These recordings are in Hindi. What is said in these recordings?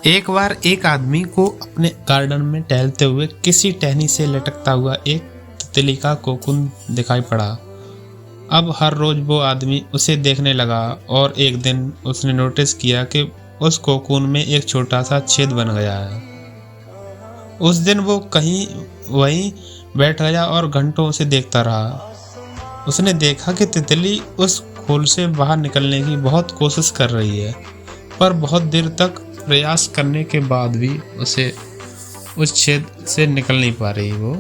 एक बार एक आदमी को अपने गार्डन में टहलते हुए किसी टहनी से लटकता हुआ एक तितली का कोकून दिखाई पड़ा। अब हर रोज वो आदमी उसे देखने लगा और एक दिन उसने नोटिस किया कि उस कोकून में एक छोटा सा छेद बन गया है। उस दिन वो कहीं वहीं बैठ गया और घंटों उसे देखता रहा। उसने देखा कि तितली उस खोल से बाहर निकलने की बहुत कोशिश कर रही है, पर बहुत देर तक प्रयास करने के बाद भी उसे उस छेद से निकल नहीं पा रही वो।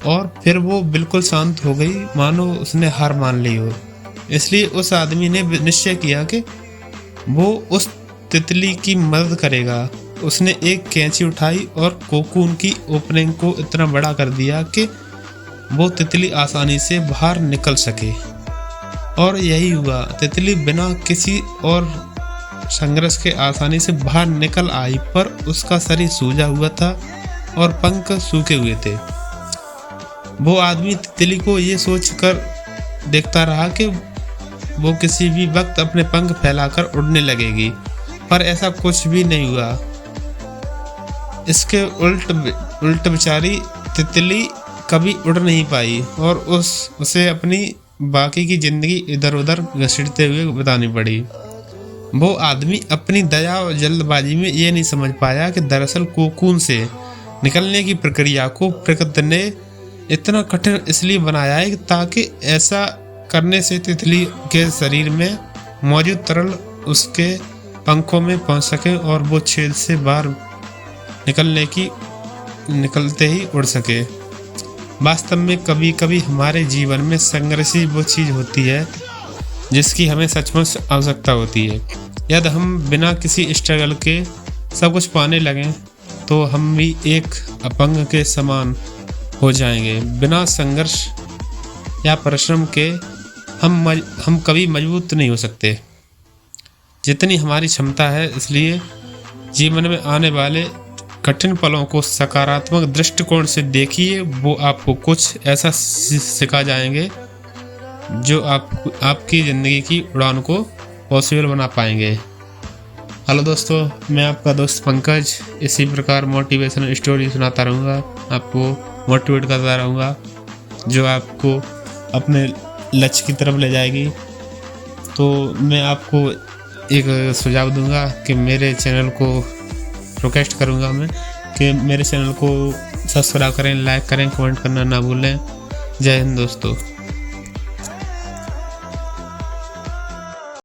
और फिर वो बिल्कुल शांत हो गई, मानो उसने हार मान ली हो। इसलिए उस आदमी ने निश्चय किया कि वो उस तितली की मदद करेगा। उसने एक कैंची उठाई और कोकून की ओपनिंग को इतना बड़ा कर दिया कि वो तितली आसानी से बाहर निकल सके। और यही हुआ, तितली बिना किसी और संघर्ष के आसानी से बाहर निकल आई, पर उसका शरीर सूजा हुआ था और पंख सूखे हुए थे। वो आदमी तितली को ये सोचकर देखता रहा कि वो किसी भी वक्त अपने पंख फैलाकर उड़ने लगेगी, पर ऐसा कुछ भी नहीं हुआ। इसके उल्ट बेचारी तितली कभी उड़ नहीं पाई और उसे अपनी बाकी की जिंदगी इधर उधर घसीटते हुए बितानी पड़ी। वो आदमी अपनी दया और जल्दबाजी में ये नहीं समझ पाया कि दरअसल कोकून से निकलने की प्रक्रिया को प्रकृति ने इतना कठिन इसलिए बनाया है ताकि ऐसा करने से तितली के शरीर में मौजूद तरल उसके पंखों में पहुंच सके और वो छेद से बाहर निकलते ही उड़ सके। वास्तव में कभी कभी हमारे जीवन में संघर्ष ही वो चीज़ होती है जिसकी हमें सचमुच आवश्यकता होती है। यदि हम बिना किसी स्ट्रगल के सब कुछ पाने लगें तो हम भी एक अपंग के समान हो जाएंगे। बिना संघर्ष या परिश्रम के हम कभी मजबूत नहीं हो सकते जितनी हमारी क्षमता है। इसलिए जीवन में आने वाले कठिन पलों को सकारात्मक दृष्टिकोण से देखिए। वो आपको कुछ ऐसा सिखा जाएंगे जो आपकी ज़िंदगी की उड़ान को पॉसिबल बना पाएंगे। हेलो दोस्तों, मैं आपका दोस्त पंकज इसी प्रकार मोटिवेशनल स्टोरी सुनाता रहूँगा, आपको मोटिवेट करता रहूँगा, जो आपको अपने लक्ष्य की तरफ ले जाएगी। तो मैं आपको एक सुझाव दूंगा कि मेरे चैनल को रिक्वेस्ट करूंगा मैं कि मेरे चैनल को सब्सक्राइब करें, लाइक करें, कमेंट करना ना भूलें। जय हिंद दोस्तों।